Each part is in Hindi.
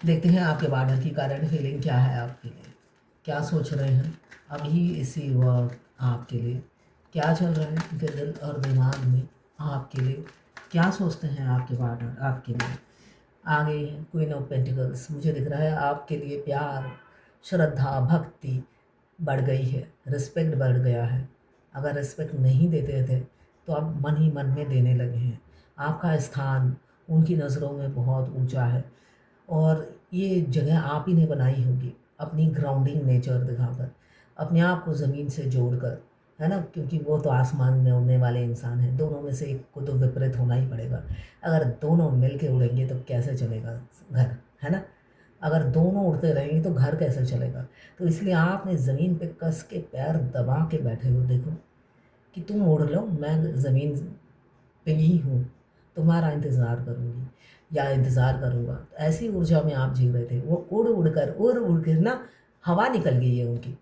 देखते हैं आपके पार्टनर की करंट फीलिंग क्या है आपके लिए, क्या सोच रहे हैं अभी इसी वक्त आपके लिए, क्या चल रहा है उनके दिल और दिमाग में आपके लिए, क्या सोचते हैं आपके पार्टनर आपके लिए। आगे है क्वीन ऑफ पेंटिकल्स, मुझे दिख रहा है आपके लिए प्यार, श्रद्धा, भक्ति बढ़ गई है, रिस्पेक्ट बढ़ गया है। अगर रिस्पेक्ट नहीं देते थे तो अब मन ही मन में देने लगे हैं। आपका स्थान उनकी नज़रों में बहुत ऊंचा है और ये जगह आप ही ने बनाई होगी अपनी ग्राउंडिंग नेचर दिखाकर, अपने आप को ज़मीन से जोड़कर, है ना, क्योंकि वो तो आसमान में उड़ने वाले इंसान हैं। दोनों में से एक को तो विपरीत होना ही पड़ेगा। अगर दोनों मिल के उड़ेंगे तो कैसे चलेगा घर, है ना। अगर दोनों उड़ते रहेंगे तो घर कैसे चलेगा। तो इसलिए आपने ज़मीन पे कस के पैर दबा के बैठे हो, देखो कि तुम उड़ लो, मैं ज़मीन पे ही हूँ, तुम्हारा इंतज़ार करूँगी या इंतज़ार करूँगा। ऐसी ऊर्जा में आप जी रहे थे। वो उड़ कर ना हवा निकल गई है उनकी,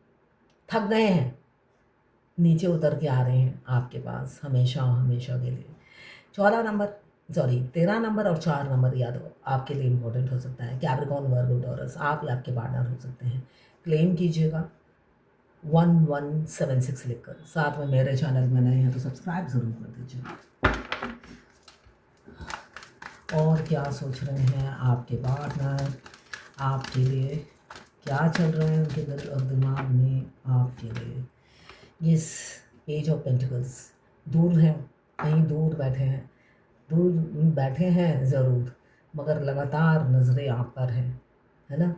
थक गए हैं, नीचे उतर के आ रहे हैं आपके पास हमेशा हमेशा के लिए। 13 नंबर और 4 नंबर याद हो आपके लिए इम्पोर्टेंट हो सकता है। कैप्रिकॉर्न, वर्गो, टॉरस, आप या आपके पार्टनर हो सकते हैं। क्लेम कीजिएगा 1176 लिखकर। साथ में मेरे चैनल में नए हैं तो सब्सक्राइब ज़रूर कर दीजिए। और क्या सोच रहे हैं आपके पार्टनर आपके लिए, क्या चल रहा है उनके दिल और दिमाग में आपके लिए। इस पेज ऑफ पेंटिकल्स, दूर हैं, कहीं दूर बैठे हैं, दूर बैठे हैं ज़रूर, मगर लगातार नज़रें आप पर हैं, है ना।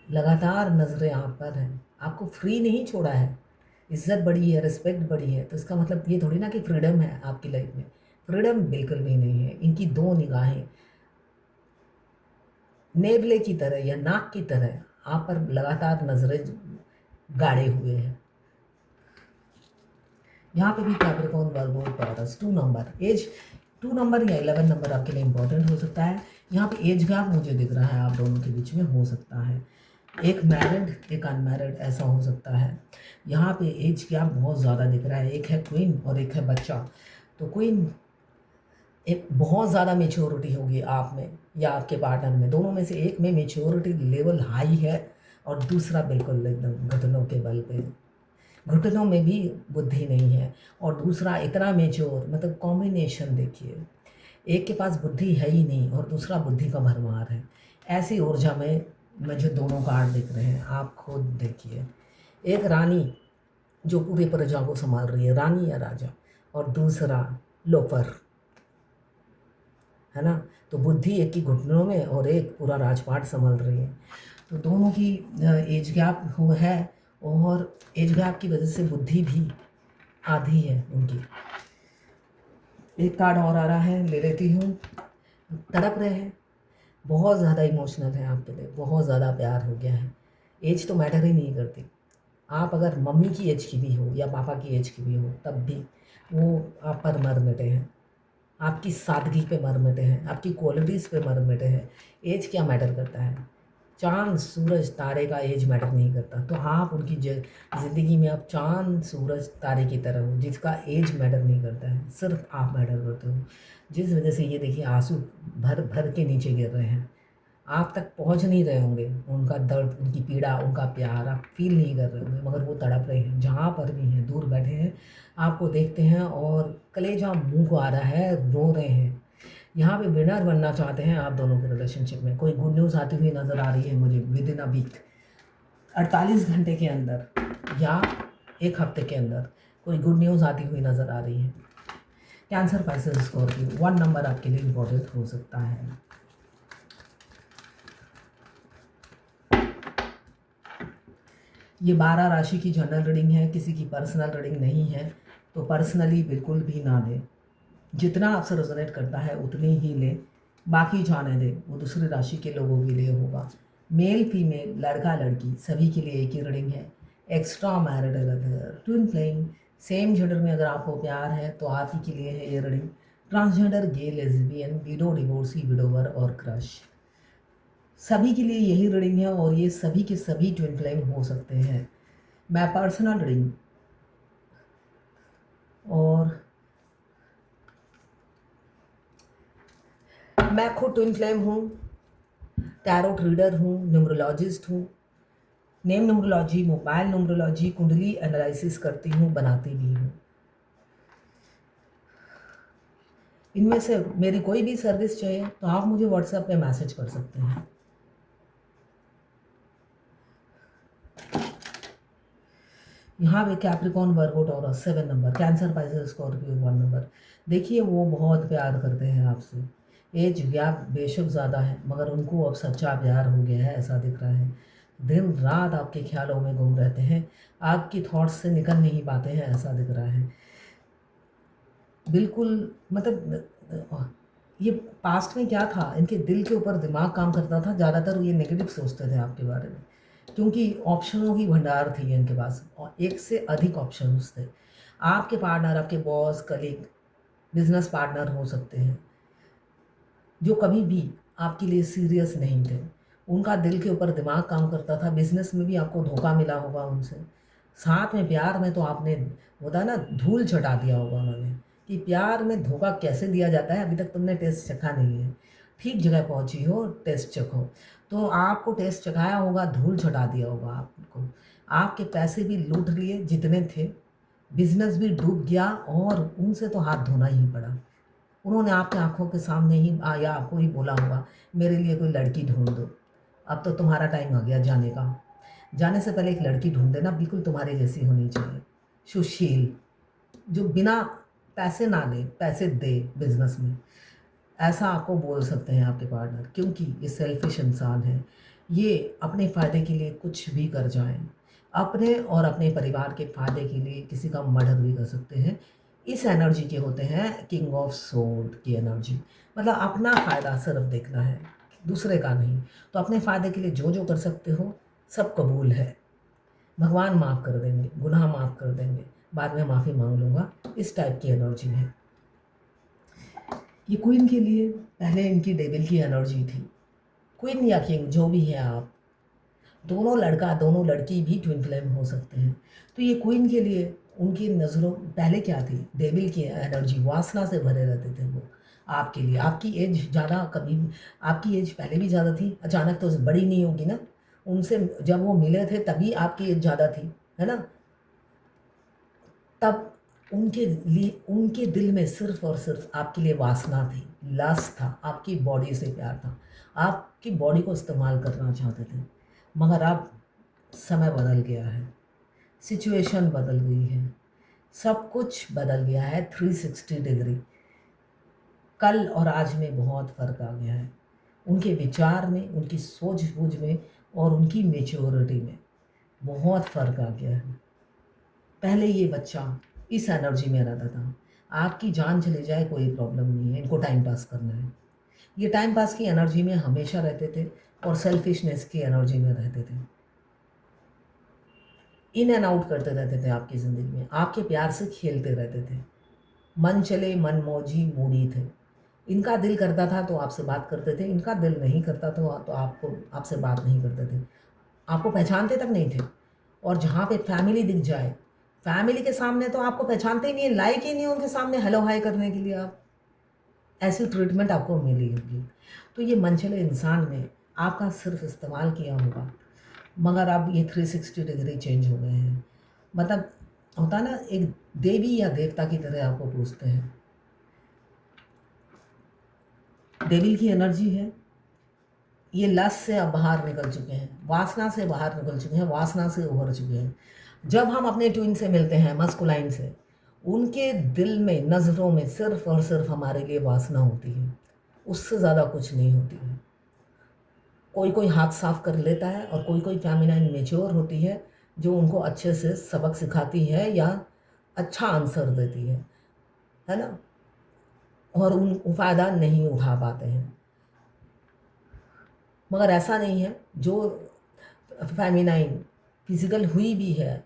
लगातार नज़रें आप पर हैं, आपको फ्री नहीं छोड़ा है। इज़्ज़त बढ़ी है, रिस्पेक्ट बढ़ी है, तो इसका मतलब ये थोड़ी ना कि फ्रीडम है आपकी लाइफ में। फ्रीडम बिल्कुल भी नहीं है। इनकी दो निगाहें नेवले की तरह या नाक की तरह आप पर लगातार नजरें गाड़े हुए हैं। यहाँ पे भी कैप्रिकॉर्न, वर्गो, टॉरस, 2 नंबर, एज 2 नंबर या 11 नंबर आपके लिए इम्पोर्टेंट हो सकता है। यहाँ पे एज गैप मुझे दिख रहा है आप दोनों के बीच में हो सकता है। एक मैरिड एक अनमैरिड ऐसा हो सकता है। यहाँ पे एज गैप बहुत ज़्यादा दिख रहा है। एक है क्वीन और एक है बच्चा। तो क्वीन एक बहुत ज़्यादा मेच्योरिटी होगी आप में या आपके पार्टनर में। दोनों में से एक में मेच्योरिटी लेवल हाई है और दूसरा बिल्कुल एकदम घुटनों के बल पे, घुटनों में भी बुद्धि नहीं है। और दूसरा इतना मेच्योर, मतलब कॉम्बिनेशन देखिए, एक के पास बुद्धि है ही नहीं और दूसरा बुद्धि का भरमार है। ऐसी ऊर्जा में मुझे दोनों कार्ड दिख रहे हैं। आप खुद देखिए, एक रानी जो पूरे प्रजा को संभाल रही है, रानी या राजा, और दूसरा लोफर, है ना। तो बुद्धि एक की घुटनों में और एक पूरा राजपाट संभाल रही है। तो दोनों की एज गैप हो है और एज गैप की वजह से बुद्धि भी आधी है उनकी। एक कार्ड और आ रहा है, ले लेती हूँ। तड़प रहे हैं, बहुत ज़्यादा इमोशनल है आपके लिए, बहुत ज़्यादा प्यार हो गया है। एज तो मैटर ही नहीं करती। आप अगर मम्मी की एज की भी हो या पापा की एज की भी हो तब भी वो आप पर मर मिटे हैं, आपकी सादगी पे मर मिटे हैं, आपकी क्वालिटीज़ पे मर मिटे हैं। एज क्या मैटर करता है। चाँद, सूरज, तारे का एज मैटर नहीं करता। तो आप उनकी ज़िंदगी में आप चाँद, सूरज, तारे की तरह हो जिसका एज मैटर नहीं करता है, सिर्फ आप मैटर करते हो। जिस वजह से ये देखिए आंसू भर भर के नीचे गिर रहे हैं। आप तक पहुंच नहीं रहे होंगे, उनका दर्द, उनकी पीड़ा, उनका प्यार आप फील नहीं कर रहे होंगे, मगर वो तड़प रहे हैं। जहाँ पर भी हैं, दूर बैठे हैं, आपको देखते हैं और कलेजा मुंह को आ रहा है, रो रहे हैं। यहाँ पे विनर बनना चाहते हैं आप दोनों के रिलेशनशिप में। कोई गुड न्यूज़ आती हुई नज़र आ रही है मुझे विद इन अ वीक, 48 घंटे के अंदर या एक हफ्ते के अंदर कोई गुड न्यूज़ आती हुई नज़र आ रही है। कैंसर, पाइसेस, स्कॉर्पियो, 1 नंबर आपके लिए इम्पोर्टेंट हो सकता है। ये 12 राशि की जनरल रीडिंग है, किसी की पर्सनल रीडिंग नहीं है, तो पर्सनली बिल्कुल भी ना लें। जितना आपसे रेजोनेट करता है उतनी ही लें, बाकी जाने दें, वो दूसरी राशि के लोगों के लिए होगा। मेल, फीमेल, लड़का, लड़की सभी के लिए एक ही रीडिंग है। Extra marital affair, twin flame, same gender में अगर आपको प्यार है तो आप ही के लिए है ये रीडिंग। ट्रांसजेंडर, गे, लेस्बियन, विडो, डिवोर्सी, विडोवर और क्रश, सभी के लिए यही रीडिंग है और ये सभी के सभी ट्विन फ्लेम हो सकते हैं। मैं पर्सनल रीडिंग और मैं खुद ट्विन फ्लेम हूँ, टैरोट रीडर हूँ, न्यूमरोलॉजिस्ट हूँ। नेम न्यूमरोलॉजी, मोबाइल न्यूमरोलॉजी, कुंडली एनालिसिस करती हूँ, बनाती भी हूँ। इनमें से मेरी कोई भी सर्विस चाहिए तो आप मुझे व्हाट्सएप पे मैसेज कर सकते हैं। यहाँ पे Capricorn, Virgo, Taurus 7 number, Cancer, Pisces, Scorpio 1 number. देखिए वो बहुत प्यार करते हैं आपसे। एज गैप बेशक ज़्यादा है मगर उनको अब सच्चा प्यार हो गया है, ऐसा दिख रहा है। दिन रात आपके ख्यालों में गुम रहते हैं, आपकी थॉट्स से निकल नहीं पाते हैं, ऐसा दिख रहा है। बिल्कुल मतलब ये पास्ट में क्या था, इनके दिल के ऊपर दिमाग काम करता था, ज़्यादातर ये नेगेटिव सोचते थे आपके बारे में, क्योंकि ऑप्शनों की भंडार थी इनके पास और एक से अधिक ऑप्शंस थे। आपके पार्टनर, आपके बॉस, कलीग, बिजनेस पार्टनर हो सकते हैं जो कभी भी आपके लिए सीरियस नहीं थे। उनका दिल के ऊपर दिमाग काम करता था, बिजनेस में भी आपको धोखा मिला होगा उनसे। साथ में प्यार में तो आपने होता है ना, धूल चटा दिया होगा उन्होंने कि प्यार में धोखा कैसे दिया जाता है, अभी तक तुमने टेस्ट चखा नहीं है। ठीक जगह पहुंची हो, टेस्ट चखो। तो आपको टेस्ट चखाया होगा, धूल चटा दिया होगा आपको। आपके पैसे भी लूट लिए जितने थे, बिजनेस भी डूब गया और उनसे तो हाथ धोना ही पड़ा। उन्होंने आपके आँखों के सामने ही या आपको ही बोला होगा, मेरे लिए कोई लड़की ढूँढ दो, अब तो तुम्हारा टाइम आ गया जाने का। जाने से पहले एक लड़की ढूँढ देना, बिल्कुल तुम्हारी जैसी होनी चाहिए, सुशील, जो बिना पैसे ना ले, पैसे दे बिज़नेस में। ऐसा आपको बोल सकते हैं आपके पार्टनर, क्योंकि ये सेल्फिश इंसान है। ये अपने फ़ायदे के लिए कुछ भी कर जाएँ। अपने और अपने परिवार के फ़ायदे के लिए किसी का मर्डर भी कर सकते हैं। इस एनर्जी के होते हैं किंग ऑफ सोर्ड की एनर्जी। मतलब अपना फ़ायदा सिर्फ देखना है, दूसरे का नहीं। तो अपने फ़ायदे के लिए जो कर सकते हो सब कबूल है। भगवान माफ़ कर देंगे, गुनाह माफ़ कर देंगे, बाद में माफ़ी माँग लूँगा, इस टाइप की एनर्जी है। ये क्वीन के लिए पहले इनकी डेविल की एनर्जी थी। क्वीन या किंग जो भी है आप, दोनों लड़का दोनों लड़की भी ट्विन फ्लेम हो सकते हैं। तो ये क्वीन के लिए उनकी नज़रों पहले क्या थी, डेविल की एनर्जी, वासना से भरे रहते थे वो आपके लिए। आपकी एज ज़्यादा कभी, आपकी एज पहले भी ज़्यादा थी, अचानक तो बड़ी नहीं होगी ना। उनसे जब वो मिले थे तभी आपकी एज ज़्यादा थी, है ना। तब उनके लिए, उनके दिल में सिर्फ़ और सिर्फ़ आपके लिए वासना थी, लस्ट था, आपकी बॉडी से प्यार था। आपकी बॉडी को इस्तेमाल करना चाहते थे। मगर अब समय बदल गया है, सिचुएशन बदल गई है, सब कुछ बदल गया है 360 डिग्री। कल और आज में बहुत फ़र्क आ गया है। उनके विचार में, उनकी सूझबूझ में और उनकी मैच्योरिटी में बहुत फ़र्क आ गया है। पहले ये बच्चा इस एनर्जी में रहता था, आपकी जान चली जाए कोई प्रॉब्लम नहीं है, इनको टाइम पास करना है। ये टाइम पास की एनर्जी में हमेशा रहते थे और सेल्फिशनेस की एनर्जी में रहते थे। इन एंड आउट करते रहते थे आपकी ज़िंदगी में, आपके प्यार से खेलते रहते थे। मन चले मन मौजी मूडी थे। इनका दिल करता था तो आपसे बात करते थे, इनका दिल नहीं करता तो आपको, आपसे बात नहीं करते थे। आपको पहचानते तक नहीं थे। और जहाँ पे फैमिली दिख जाए, फैमिली के सामने तो आपको पहचानते ही नहीं है, लायक ही नहीं है उनके सामने हेलो हाय करने के लिए आप। ऐसी ट्रीटमेंट आपको मिली होगी। तो ये मनचले इंसान ने आपका सिर्फ इस्तेमाल किया होगा, मगर अब ये 360 डिग्री चेंज हो गए हैं। मतलब होता है ना, एक देवी या देवता की तरह आपको पूजते हैं। डेविल की एनर्जी है, ये लस्ट से अब बाहर निकल चुके हैं, वासना से बाहर निकल चुके हैं, वासना से उभर चुके हैं। जब हम अपने ट्विन से मिलते हैं, मस्कुलाइन से, उनके दिल में, नज़रों में सिर्फ और सिर्फ हमारे लिए वासना होती है, उससे ज़्यादा कुछ नहीं होती है। कोई कोई हाथ साफ कर लेता है और कोई कोई फेमिनाइन मेच्योर होती है जो उनको अच्छे से सबक सिखाती है या अच्छा आंसर देती है ना। और उन फ़ायदा नहीं उठा पाते हैं। मगर ऐसा नहीं है, जो फेमिनाइन फिजिकल हुई भी है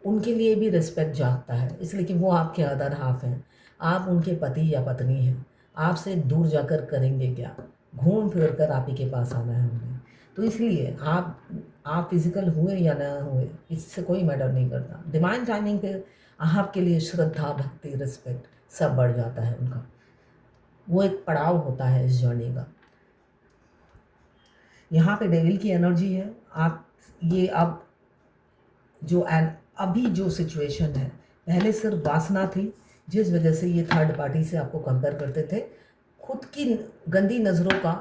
उनके लिए भी रिस्पेक्ट जागता है, इसलिए कि वो आपके अदर हाफ हैं। आप उनके पति या पत्नी हैं, आपसे दूर जाकर करेंगे क्या, घूम फिर कर आप ही के पास आना है उन्हें। तो इसलिए आप फिजिकल हुए या ना हुए, इससे कोई मैटर नहीं करता। डिवाइन टाइमिंग पे आपके लिए श्रद्धा, भक्ति, रिस्पेक्ट सब बढ़ जाता है उनका। वो एक पड़ाव होता है इस जर्नी का। यहाँ पे डेविल की एनर्जी है। आप ये अब अभी जो सिचुएशन है, पहले सिर्फ वासना थी जिस वजह से ये थर्ड पार्टी से आपको कंपेयर करते थे। खुद की गंदी नज़रों का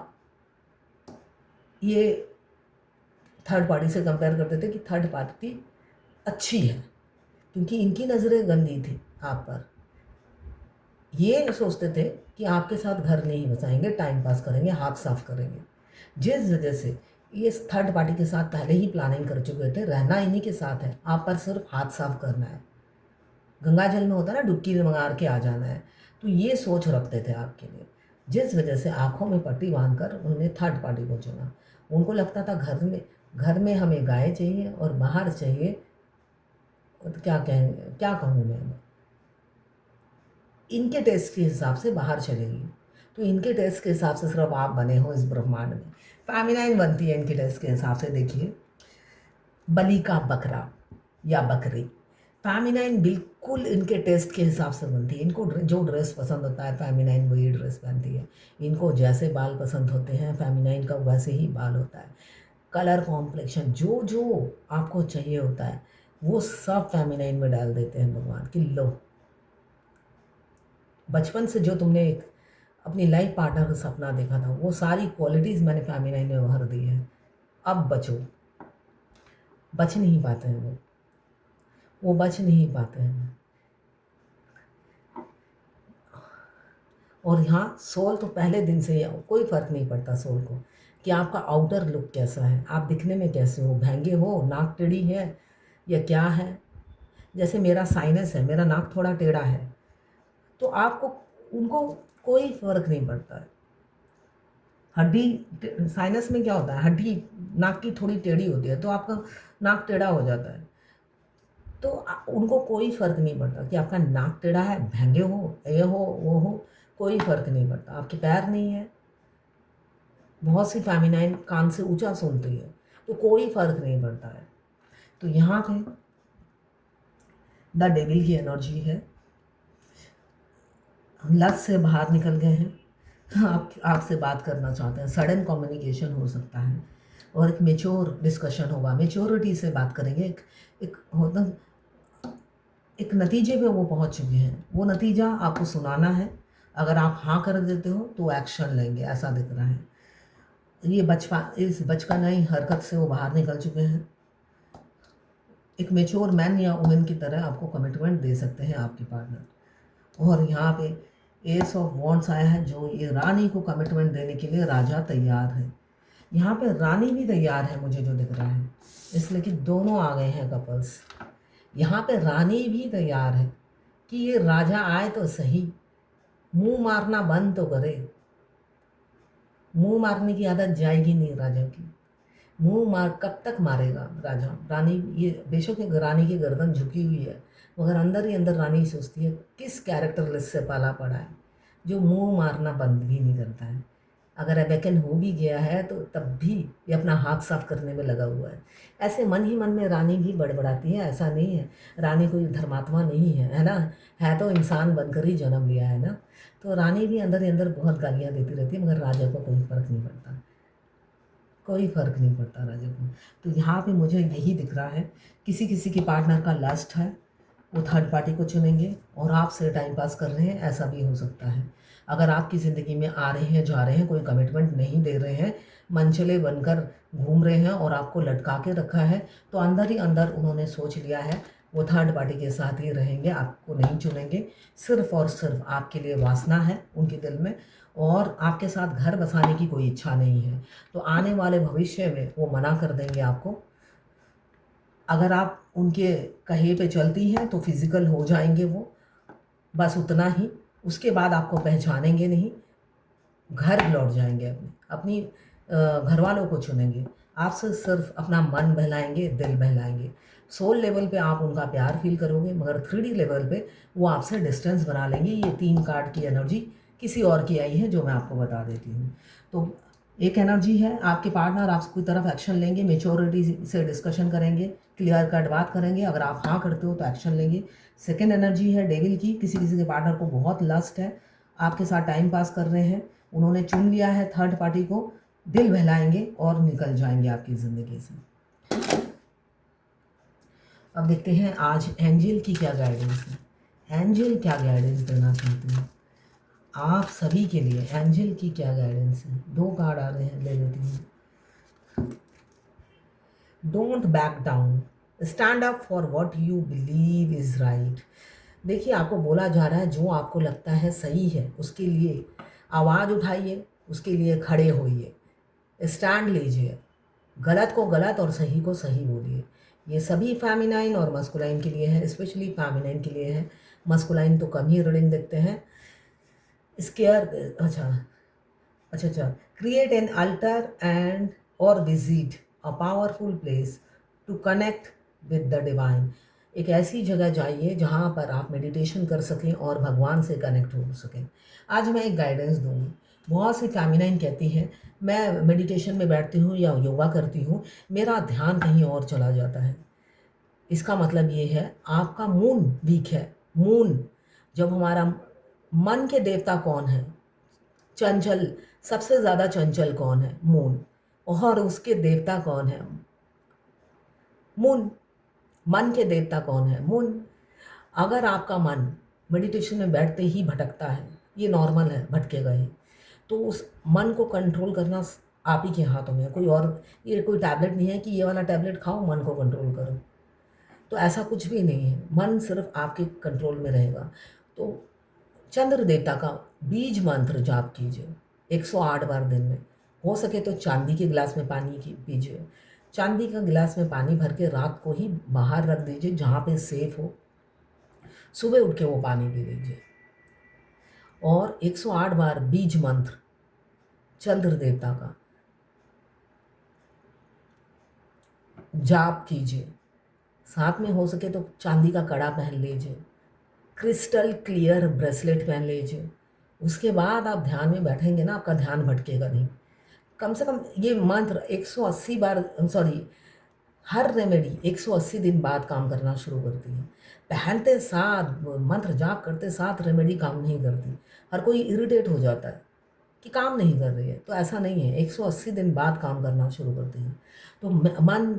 ये थर्ड पार्टी से कंपेयर करते थे कि थर्ड पार्टी अच्छी है, क्योंकि इनकी नज़रें गंदी थी आप पर। ये सोचते थे कि आपके साथ घर नहीं बसाएंगे, टाइम पास करेंगे, हाथ साफ करेंगे, जिस वजह से ये थर्ड पार्टी के साथ पहले ही प्लानिंग कर चुके थे। रहना इन्हीं के साथ है, आप पर सिर्फ हाथ साफ करना है। गंगा जल में होता है ना, डुबकी मार के आ जाना है। तो ये सोच रखते थे आपके लिए, जिस वजह से आंखों में पट्टी बांधकर उन्होंने थर्ड पार्टी को चुना। उनको लगता था घर में हमें गाय चाहिए और बाहर चाहिए, तो क्या कहेंगे, क्या कहूँ मैं, इनके टेस्ट के हिसाब से बाहर चलेगी। तो इनके टेस्ट के हिसाब से सिर्फ आप बने हो इस ब्रह्मांड में। फेमिनाइन बनती है इनके टेस्ट के हिसाब से। देखिए, बलि का बकरा या बकरी, फेमिनाइन बिल्कुल इनके टेस्ट के हिसाब से बनती है। इनको जो ड्रेस पसंद होता है फेमिनाइन वही ड्रेस पहनती है। इनको जैसे बाल पसंद होते हैं फेमिनाइन का वैसे ही बाल होता है। कलर कॉम्प्लेक्शन जो जो आपको चाहिए होता है वो सब फेमिनाइन में डाल देते हैं भगवान कि लो, बचपन से जो तुमने एक अपनी लाइफ पार्टनर का सपना देखा था वो सारी क्वालिटीज़ मैंने फेमिनाइन में भर दी है। अब बच नहीं पाते हैं वो बच नहीं पाते हैं। और यहाँ सोल तो पहले दिन से ही, कोई फ़र्क नहीं पड़ता सोल को कि आपका आउटर लुक कैसा है, आप दिखने में कैसे हो, महंगे हो, नाक टेढ़ी है या क्या है। जैसे मेरा साइनस है, मेरा नाक थोड़ा टेढ़ा है, तो आपको उनको कोई फ़र्क नहीं पड़ता है। हड्डी, साइनस में क्या होता है, हड्डी नाक की थोड़ी टेढ़ी होती है तो आपका नाक टेढ़ा हो जाता है। तो उनको कोई फ़र्क नहीं पड़ता कि आपका नाक टेढ़ा है, महंगे हो, ये हो वो हो, कोई फ़र्क नहीं पड़ता। आपके पैर नहीं है, बहुत सी फेमिनाइन कान से ऊंचा सुनती है, तो कोई फ़र्क नहीं पड़ता है। तो यहाँ पे द डेविल की एनर्जी है। लत से बाहर निकल गए हैं, आपसे बात करना चाहते हैं, सडन कम्युनिकेशन हो सकता है और एक मेच्योर डिस्कशन होगा, मेच्योरिटी से बात करेंगे। एक होता, एक नतीजे पे वो पहुंच चुके हैं, वो नतीजा आपको सुनाना है। अगर आप हाँ कर देते हो तो एक्शन लेंगे, ऐसा दिख रहा है। ये इस बचकानाई हरकत से वो बाहर निकल चुके हैं। एक मेच्योर मैन या वुमेन की तरह आपको कमिटमेंट दे सकते हैं आपके पार्टनर। और यहाँ पे एस ऑफ वॉन्ड्स आया है, जो ये रानी को कमिटमेंट देने के लिए राजा तैयार है। यहाँ पे रानी भी तैयार है मुझे जो दिख रहा है, इसलिए कि दोनों आ गए हैं कपल्स। यहाँ पे रानी भी तैयार है कि ये राजा आए तो सही, मुंह मारना बंद तो करे। मुंह मारने की आदत जाएगी नहीं राजा की। मुंह मार कब तक मारेगा राजा, रानी ये बेशक एक रानी की गर्दन झुकी हुई है, मगर अंदर ही अंदर रानी सोचती है किस कैरेक्टर लिस्ट से पाला पड़ा है जो मुंह मारना बंद भी नहीं करता है। अगर अवेकन हो भी गया है तो तब भी ये अपना हाथ साफ करने में लगा हुआ है। ऐसे मन ही मन में रानी भी बड़बड़ाती है, ऐसा नहीं है रानी कोई धर्मात्मा नहीं है ना, है तो इंसान बनकर ही जन्म लिया है ना। तो रानी भी अंदर ही अंदर बहुत गालियाँ देती रहती है, मगर राजा को कोई फ़र्क नहीं पड़ता, कोई फ़र्क नहीं पड़ता राजा को। तो यहाँ पे मुझे यही दिख रहा है, किसी किसी के पार्टनर का लस्ट है, वो थर्ड पार्टी को चुनेंगे और आपसे टाइम पास कर रहे हैं, ऐसा भी हो सकता है। अगर आपकी ज़िंदगी में आ रहे हैं, जा रहे हैं, कोई कमिटमेंट नहीं दे रहे हैं, मनचले बनकर घूम रहे हैं और आपको लटका के रखा है, तो अंदर ही अंदर उन्होंने सोच लिया है वो थर्ड पार्टी के साथ ही रहेंगे, आपको नहीं चुनेंगे। सिर्फ़ और सिर्फ आपके लिए वासना है उनके दिल में और आपके साथ घर बसाने की कोई इच्छा नहीं है। तो आने वाले भविष्य में वो मना कर देंगे आपको। अगर आप उनके कहे पे चलती हैं तो फिज़िकल हो जाएंगे वो, बस उतना ही। उसके बाद आपको पहचानेंगे नहीं, घर लौट जाएंगे अपनी घर वालों को चुनेंगे। आपसे सिर्फ अपना मन बहलाएंगे, दिल बहलाएंगे। सोल लेवल पे आप उनका प्यार फील करोगे, मगर 3D लेवल पे वो आपसे डिस्टेंस बना लेंगे। ये 3 कार्ड की एनर्जी किसी और की आई है जो मैं आपको बता देती हूँ। तो एक एनर्जी है आपके पार्टनर आपकी तरफ एक्शन लेंगे, मेच्योरिटी से डिस्कशन करेंगे, क्लियर कट बात करेंगे। अगर आप हाँ करते हो तो एक्शन लेंगे। सेकेंड एनर्जी है डेविल की, किसी किसी के पार्टनर को बहुत लस्ट है, आपके साथ टाइम पास कर रहे हैं, उन्होंने चुन लिया है थर्ड पार्टी को, दिल बहलाएंगे और निकल जाएंगे आपकी ज़िंदगी से। अब देखते हैं आज एंजल की क्या गाइडेंस है। एंजल क्या गाइडेंस देना चाहते हैं आप सभी के लिए, एंजल की क्या गाइडेंस है। 2 कार्ड आ रहे हैं, ले लेती हूँ। Don't back down, stand up for what you believe is right. देखिए, आपको बोला जा रहा है जो आपको लगता है सही है उसके लिए आवाज़ उठाइए, उसके लिए खड़े होइए, स्टैंड लीजिए। गलत को गलत और सही को सही बोलिए। ये सभी फेमिनाइन और मस्कुलाइन के लिए है, स्पेशली फेमिनाइन के लिए है। मस्कुलाइन तो कम ही रीडिंग देखते हैं। स्केयर, अच्छा, create an altar and or visit a powerful place to connect with the divine. एक ऐसी जगह जाइए जहाँ पर आप मेडिटेशन कर सकें और भगवान से कनेक्ट हो सकें। आज मैं एक गाइडेंस दूँगी। बहुत सी फेमिनाइन कहती हैं मैं मेडिटेशन में बैठती हूँ या योगा करती हूँ, मेरा ध्यान कहीं और चला जाता है। इसका मतलब ये है आपका मून वीक है। मून, जब हमारा मन के देवता कौन है, चंचल, सबसे ज़्यादा चंचल कौन है, मून, और उसके देवता कौन है, मून। मन के देवता कौन है, मून। अगर आपका मन मेडिटेशन में बैठते ही भटकता है, ये नॉर्मल है, भटकेगा ही, तो उस मन को कंट्रोल करना आप ही के हाथों में है। कोई और, ये कोई टैबलेट नहीं है कि ये वाला टैबलेट खाओ मन को कंट्रोल करो, तो ऐसा कुछ भी नहीं है। मन सिर्फ आपके कंट्रोल में रहेगा। तो चंद्र देवता का बीज मंत्र जाप कीजिए 108 बार दिन में। हो सके तो चांदी के गिलास में पानी की पीजिए। चांदी का गिलास में पानी भर के रात को ही बाहर रख दीजिए जहाँ पे सेफ हो। सुबह उठ के वो पानी पी लीजिए और 108 बार बीज मंत्र चंद्र देवता का जाप कीजिए। साथ में हो सके तो चांदी का कड़ा पहन लीजिए, क्रिस्टल क्लियर ब्रेसलेट पहन लीजिए। उसके बाद आप ध्यान में बैठेंगे ना, आपका ध्यान भटकेगा नहीं। कम से कम ये मंत्र 180 बार, सॉरी, हर रेमेडी 180 दिन बाद काम करना शुरू करती है। पहनते साथ, मंत्र जाप करते साथ रेमेडी काम नहीं करती। हर कोई इरिटेट हो जाता है कि काम नहीं कर रही है, तो ऐसा नहीं है, 180 दिन बाद काम करना शुरू करती है। तो मन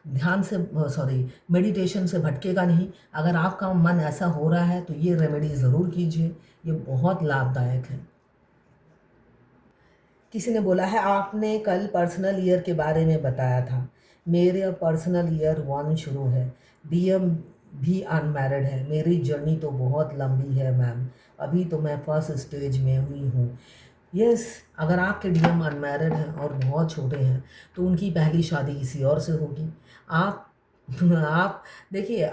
ध्यान से, सॉरी, मेडिटेशन से भटकेगा नहीं। अगर आपका मन ऐसा हो रहा है तो ये रेमेडी ज़रूर कीजिए, ये बहुत लाभदायक है। किसी ने बोला है आपने कल पर्सनल ईयर के बारे में बताया था, मेरे पर्सनल ईयर 1 शुरू है, डीएम भी अनमैरिड है, मेरी जर्नी तो बहुत लंबी है मैम, अभी तो मैं फर्स्ट स्टेज में हुई हूँ। यस, अगर आपके डीएम अनमैरिड हैं और बहुत छोटे हैं तो उनकी पहली शादी किसी और से होगी। आप आप देखिए,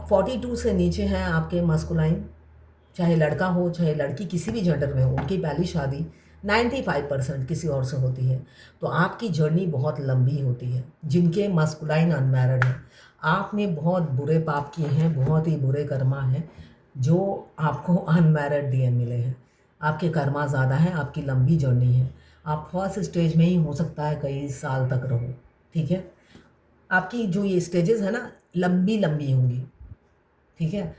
42 से नीचे हैं आपके मस्कुलाइन, चाहे लड़का हो चाहे लड़की, किसी भी जेंडर में हो, उनकी पहली शादी 95% किसी और से होती है। तो आपकी जर्नी बहुत लंबी होती है। जिनके मस्कुलाइन अनमैरिड हैं, आपने बहुत बुरे पाप किए हैं, बहुत ही बुरे कर्मा हैं जो आपको अनमैरिड डीएम मिले हैं। आपके कर्मा ज़्यादा हैं, आपकी लंबी जर्नी है। आप फर्स्ट स्टेज में ही हो सकता है कई साल तक रहो, ठीक है। आपकी जो ये स्टेजेस है ना, लंबी लंबी होंगी, ठीक है।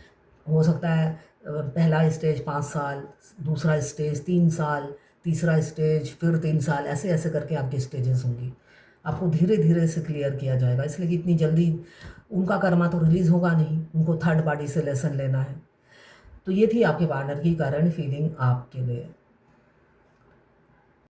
हो सकता है पहला स्टेज 5 साल, दूसरा स्टेज 3 साल, तीसरा स्टेज फिर 3 साल, ऐसे ऐसे करके आपकी स्टेजेस होंगी। आपको धीरे धीरे से क्लियर किया जाएगा, इसलिए कि इतनी जल्दी उनका कर्मा तो रिलीज़ होगा नहीं, उनको थर्ड पार्टी से लेसन लेना है। तो ये थी आपके पार्टनर की करंट फीलिंग आपके लिए।